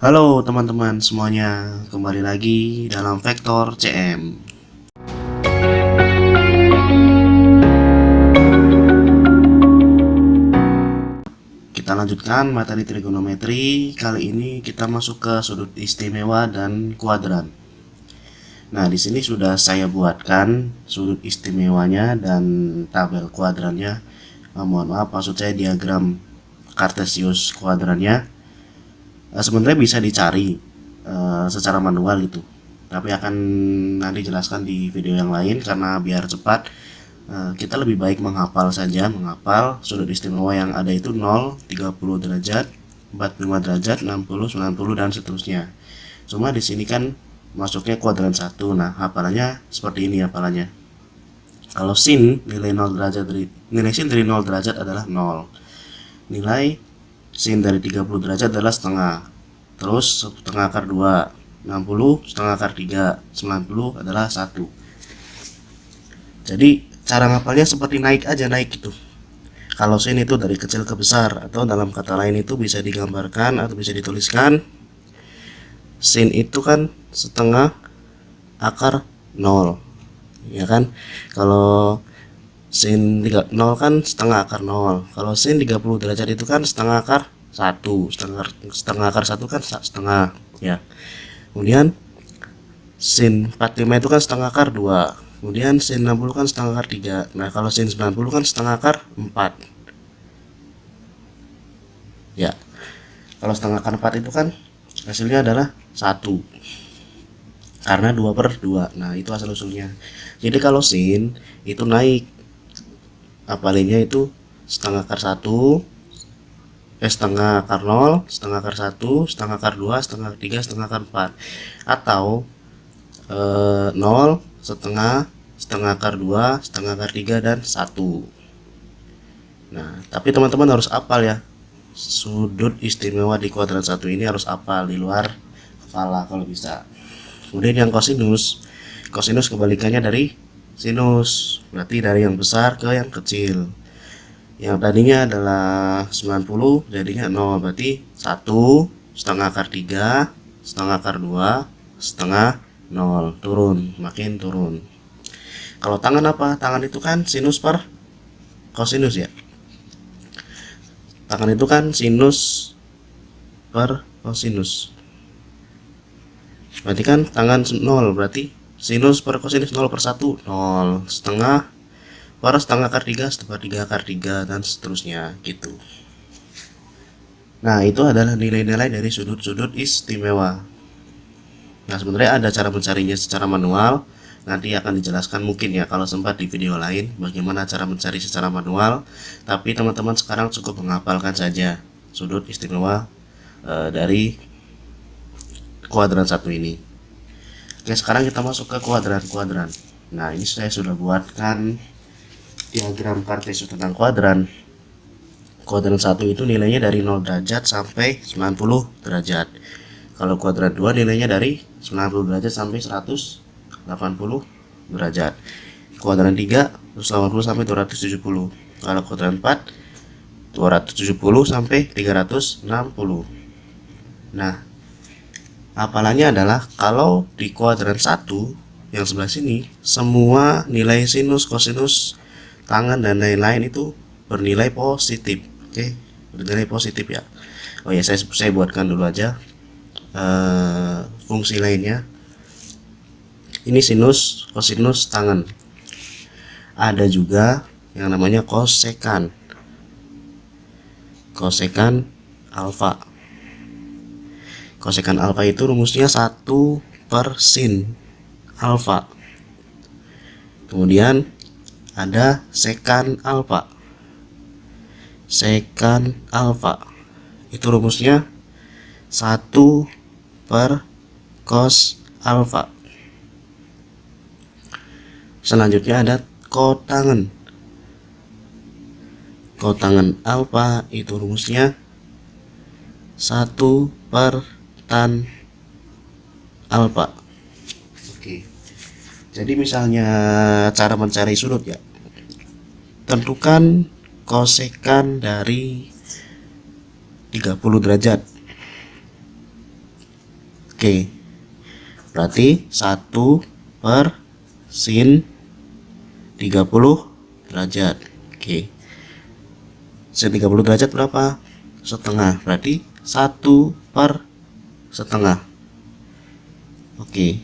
Halo teman-teman semuanya, kembali lagi dalam Vektor CM. Kita lanjutkan materi trigonometri. Kali ini kita masuk ke sudut istimewa dan kuadran. Nah, di sini sudah saya buatkan sudut istimewanya dan tabel kuadrannya. Mohon maaf, maksud saya diagram Kartesius kuadrannya. Sebenarnya bisa dicari secara manual gitu, tapi akan nanti jelaskan di video yang lain karena biar cepat. Kita lebih baik menghafal saja, menghafal sudut istimewa yang ada itu 0, 30 derajat, 45 derajat, 60, 90 dan seterusnya. Cuma di sini kan masuknya kuadran 1. Nah, hafalannya seperti ini hafalannya. Kalau sin nilai 0 derajat nilai sin dari 0 derajat adalah 0. Nilai sin dari 30 derajat adalah setengah. Terus setengah akar 2, 60, setengah akar 3, 90 adalah 1. Jadi cara ngapalnya seperti naik aja, naik gitu. Kalau sin itu dari kecil ke besar, atau dalam kata lain itu bisa digambarkan atau bisa dituliskan. Sin itu kan setengah akar 0, ya kan? Kalau sin 0 kan setengah akar 0. Kalau sin 30 derajat itu kan setengah akar 1. Setengah akar 1 kan setengah, ya. Kemudian sin 45 itu kan setengah akar 2. Kemudian sin 60 kan setengah akar 3. Nah, kalau sin 90 kan setengah akar 4. Ya. Kalau setengah akar 4 itu kan hasilnya adalah 1. Karena 2/2. Nah, itu asal usulnya. Jadi kalau sin itu naik, apalinnya itu setengah akar 1, setengah akar 0, setengah akar 1, setengah akar 2, setengah akar 3, setengah akar 4. Atau 0, setengah, setengah akar 2, setengah akar 3, dan 1. Nah, tapi teman-teman harus hafal ya. Sudut istimewa di kuadran 1 ini harus hafal, di luar kepala kalau bisa. Kemudian yang kosinus. Kosinus kebalikannya dari sinus. Berarti dari yang besar ke yang kecil. Yang tadinya adalah 90 jadinya 0. Berarti 1, setengah akar 3, setengah akar 2, setengah 0. Turun, makin turun. Kalau tangan apa? Tangan itu kan sinus per kosinus ya. Tangan itu kan sinus per kosinus. Berarti kan tangan 0, berarti sinus per kosinus 0/1, 0. Setengah per setengah akar 3, setengah 3 akar 3, dan seterusnya gitu. Nah, itu adalah nilai-nilai dari sudut-sudut istimewa. Nah, sebenarnya ada cara mencarinya secara manual. Nanti akan dijelaskan mungkin ya kalau sempat di video lain bagaimana cara mencari secara manual. Tapi teman-teman sekarang cukup menghafalkan saja sudut istimewa dari kuadran 1 ini. Oke, sekarang kita masuk ke kuadran-kuadran. Nah, ini saya sudah buatkan diagram Kartesius tentang kuadran. Kuadran 1 itu nilainya dari 0 derajat sampai 90 derajat. Kalau kuadran 2 nilainya dari 90 derajat sampai 180 derajat. Kuadran 3 180 sampai 270. Kalau kuadran 4 270 sampai 360. Nah, hafalannya adalah kalau di kuadran 1 yang sebelah sini semua nilai sinus, kosinus, tangan dan lain-lain itu bernilai positif. Oke, bernilai positif ya. Oh ya, saya buatkan dulu aja fungsi lainnya. Ini sinus, kosinus, tangan. Ada juga yang namanya kosekan. Kosekan alfa. Kosekan alfa itu rumusnya 1 per sin alfa. Kemudian ada sekan alfa. Sekan alfa itu rumusnya 1 per cos alfa. Selanjutnya ada kotangen. Kotangen alfa itu rumusnya 1 per tan alfa. Oke. Jadi misalnya cara mencari sudut ya. Tentukan kosekan dari 30 derajat. Oke, berarti 1 per sin 30 derajat. Oke, sin 30 derajat berapa? Setengah, berarti 1 per setengah. Oke,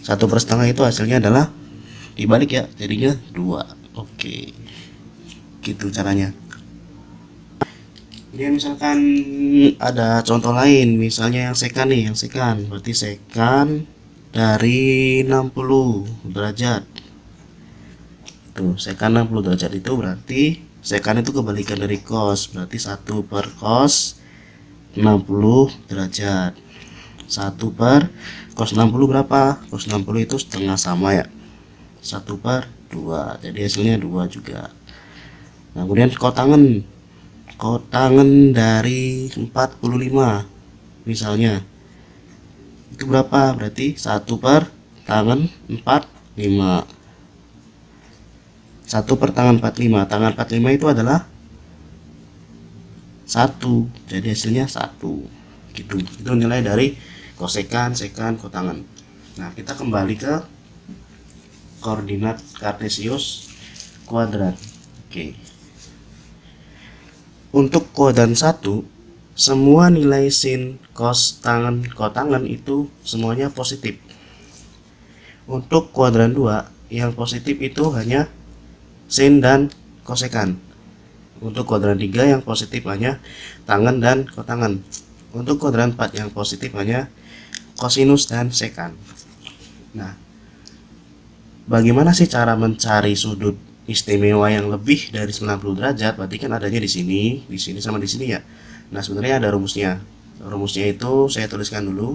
1 per setengah itu hasilnya adalah dibalik ya, jadinya 2. Oke, gitu caranya. Ini misalkan ada contoh lain, misalnya yang sekan nih, yang sekan berarti sekan dari 60 derajat. Tuh, sekan 60 derajat itu berarti sekan itu kebalikan dari cos, berarti 1 per cos 60 derajat. 1 per cos 60 berapa? Cos 60 itu setengah sama ya, 1 per 2, jadi hasilnya 2 juga. Nah, kemudian kotangan dari 45 misalnya itu berapa? Berarti 1 per tangan 45, 1 per tangan 45. Tangan 45 itu adalah 1, jadi hasilnya 1 gitu. Itu nilai dari kosekan, sekan, kotangan. Nah, kita kembali ke koordinat kartesius kuadrat. Oke, untuk kuadran 1 semua nilai sin, cos, tangan, kotangan itu semuanya positif. Untuk kuadran 2 yang positif itu hanya sin dan kosekan. Untuk kuadran 3 yang positif hanya tangan dan kotangan. Untuk kuadran 4 yang positif hanya kosinus dan sekan. Nah, bagaimana sih cara mencari sudut istimewa yang lebih dari 90 derajat? Berarti kan adanya di sini sama di sini ya. Nah, sebenarnya ada rumusnya. Rumusnya itu saya tuliskan dulu.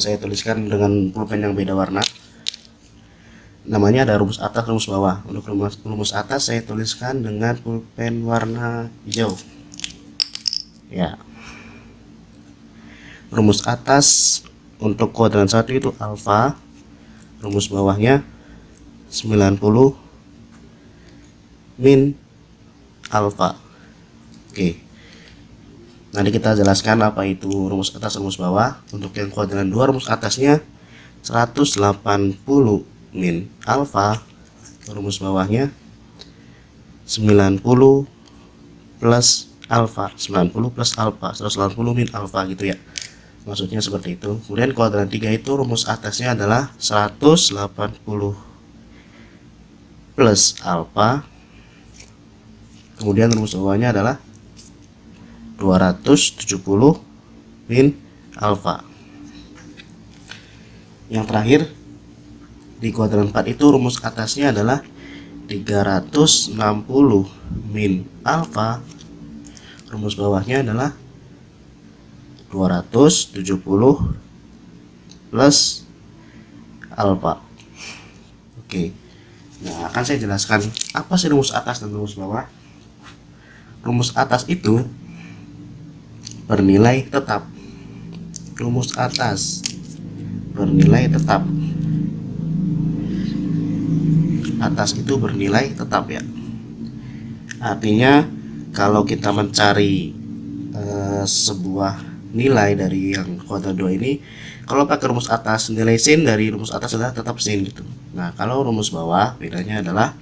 Saya tuliskan dengan pulpen yang beda warna. Namanya ada rumus atas, rumus bawah. Untuk rumus atas saya tuliskan dengan pulpen warna hijau. Ya. Rumus atas untuk kuadran 1 itu alfa. Rumus bawahnya 90 min alfa. Oke. Nanti kita jelaskan apa itu rumus atas, rumus bawah. Untuk yang kuadran 2 rumus atasnya 180 min alfa. Rumus bawahnya 90 plus alfa, 90 plus alfa, 180 min alfa gitu ya. Maksudnya seperti itu. Kemudian kuadran 3 itu rumus atasnya adalah 180 plus alfa. Kemudian rumus bawahnya adalah 270 min alfa. Yang terakhir di kuadran 4 itu rumus atasnya adalah 360 min alfa. Rumus bawahnya adalah 270 plus alfa. Oke. Nah, akan saya jelaskan apa sih rumus atas dan rumus bawah. Rumus atas itu bernilai tetap. Rumus atas bernilai tetap. Atas itu bernilai tetap ya. Artinya kalau kita mencari sebuah nilai dari yang kuadran 2 ini, kalau pakai rumus atas, nilai sin dari rumus atas adalah tetap sin gitu. Nah, kalau rumus bawah bedanya adalah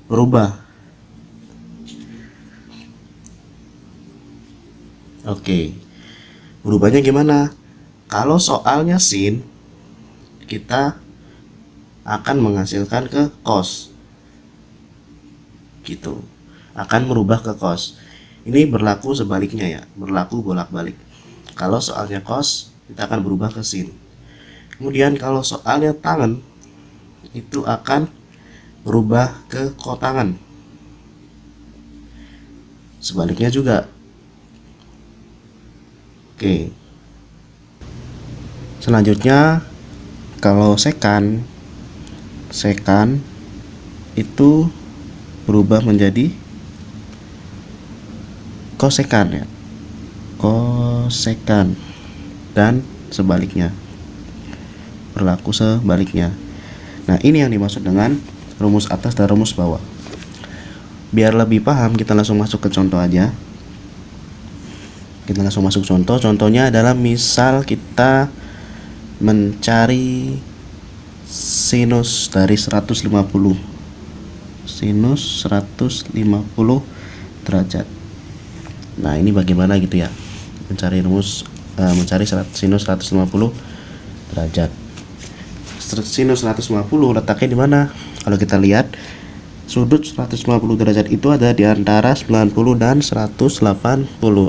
berubah. Oke, berubahnya gimana? Kalau soalnya sin, kita akan menghasilkan ke cos gitu, akan merubah ke cos. Ini berlaku sebaliknya ya, berlaku bolak-balik. Kalau soalnya cos, kita akan berubah ke sin. Kemudian kalau soalnya tangan, itu akan berubah ke kotangan. Sebaliknya juga. Oke. Selanjutnya kalau sekan itu berubah menjadi kosekan ya, kosekan, dan sebaliknya, berlaku sebaliknya. Nah, ini yang dimaksud dengan rumus atas dan rumus bawah. Biar lebih paham, kita langsung masuk ke contoh aja. Kita langsung masuk contoh. Contohnya adalah misal kita mencari sinus dari 150. Sinus 150 derajat. Nah, ini bagaimana gitu ya? Mencari sinus 150 derajat. Sinus 150 letaknya di mana? Kalau kita lihat, sudut 150 derajat itu ada di antara 90 dan 180.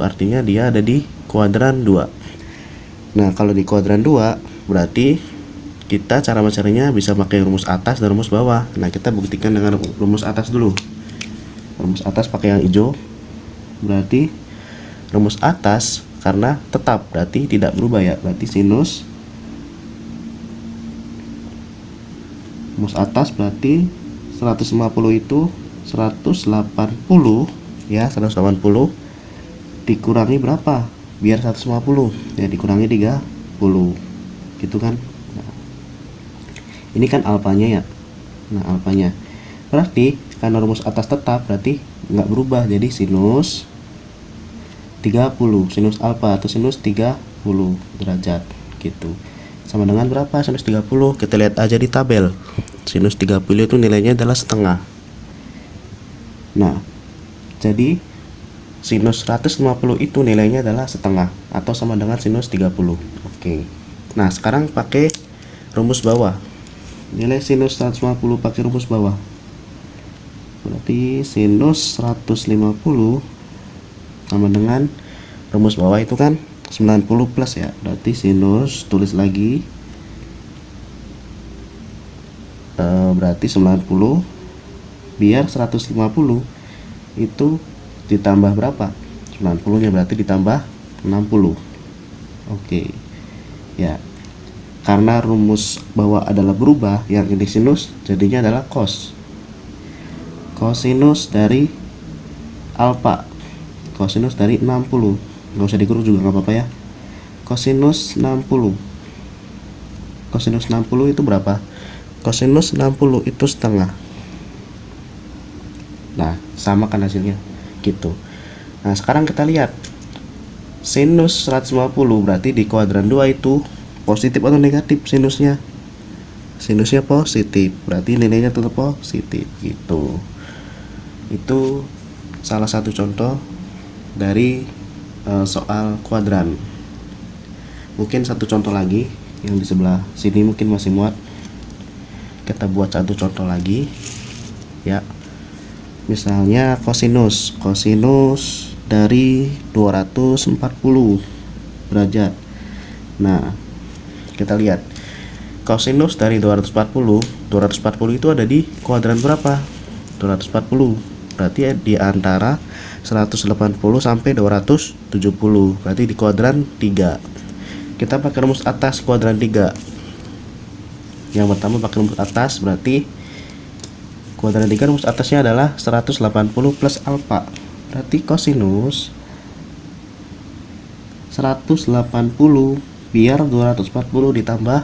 Artinya dia ada di kuadran 2. Nah, kalau di kuadran 2 berarti kita cara mencarinya bisa pakai rumus atas dan rumus bawah. Nah, kita buktikan dengan rumus atas dulu. Rumus atas pakai yang hijau. Berarti rumus atas karena tetap berarti tidak berubah ya. Berarti sinus rumus atas berarti 150 itu 180 ya, 180 dikurangi berapa biar 150 ya, dikurangi 30 gitu kan. Nah, ini kan alfanya ya. Nah, alfanya berarti karena rumus atas tetap berarti nggak berubah, jadi sinus 30, sinus alfa atau sinus 30 derajat gitu sama dengan berapa sinus 30. Kita lihat aja di tabel. Sinus 30 itu nilainya adalah setengah. Nah, jadi sinus 150 itu nilainya adalah setengah atau sama dengan sinus 30. Oke. Nah, sekarang pakai rumus bawah. Nilai sinus 150 pakai rumus bawah. Berarti sinus 150 sama dengan rumus bawah itu kan 90 plus ya. Berarti sinus, tulis lagi, berarti 90 biar 150 itu ditambah berapa? 90 nya berarti ditambah 60. Oke ya, karena rumus bawah adalah berubah, yang ini sinus jadinya adalah cos. Kosinus dari alfa, kosinus dari 60, nggak usah dikurung juga nggak apa-apa ya. Kosinus 60, kosinus 60 itu berapa? Kosinus 60 itu setengah. Nah, sama kan hasilnya gitu. Nah, sekarang kita lihat sinus 150 berarti di kuadran 2 itu positif atau negatif sinusnya? Sinusnya positif, berarti nilainya tetap positif gitu. Itu salah satu contoh dari soal kuadran. Mungkin satu contoh lagi yang di sebelah sini mungkin masih muat. Kita buat satu contoh lagi ya. Misalnya kosinus dari 240 derajat. Nah, kita lihat kosinus dari 240 itu ada di kuadran berapa? 240. Berarti di antara 180 sampai 270. Berarti di kuadran 3. Kita pakai rumus atas kuadran 3. Yang pertama pakai rumus atas, berarti kuadran 3 rumus atasnya adalah 180 plus alfa. Berarti kosinus 180 biar 240 ditambah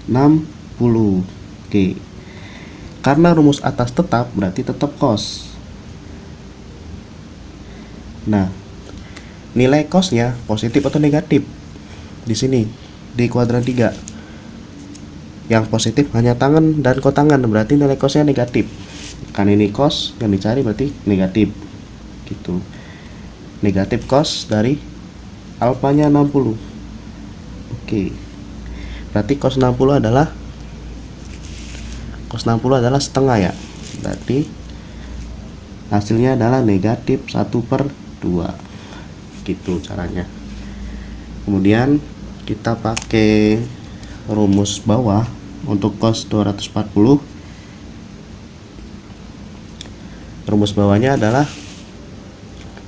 60. Oke. Karena rumus atas tetap berarti tetap cos. Nah, nilai cosnya positif atau negatif? Di sini di kuadran 3. Yang positif hanya tangan dan kotangan, berarti nilai cosnya negatif. Kan ini cos yang dicari berarti negatif gitu. Negatif cos dari alfanya 60. Oke. Berarti cos 60 adalah setengah ya. Berarti hasilnya adalah negatif 1/2 gitu caranya. Kemudian kita pakai rumus bawah untuk cos 240. Rumus bawahnya adalah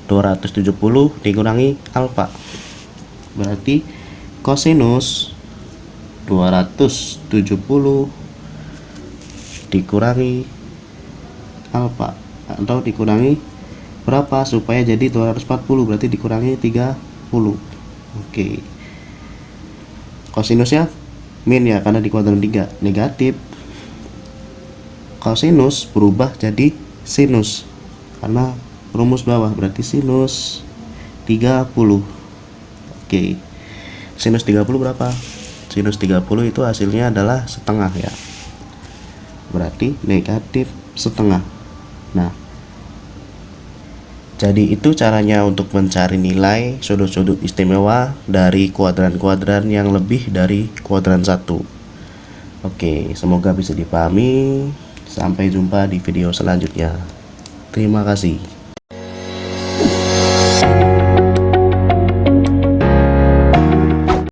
270 dikurangi alfa. Berarti kosinus 270 dikurangi alfa atau dikurangi berapa supaya jadi 240, berarti dikurangi 30. Oke. Kosinusnya min ya karena di kuadran 3 negatif. Kosinus berubah jadi sinus karena rumus bawah, berarti sinus 30. Oke. Sinus 30 berapa? Sinus 30 itu hasilnya adalah setengah ya. Berarti negatif setengah. Nah, jadi itu caranya untuk mencari nilai sudut-sudut istimewa dari kuadran-kuadran yang lebih dari kuadran 1. Oke, semoga bisa dipahami. Sampai jumpa di video selanjutnya. Terima kasih.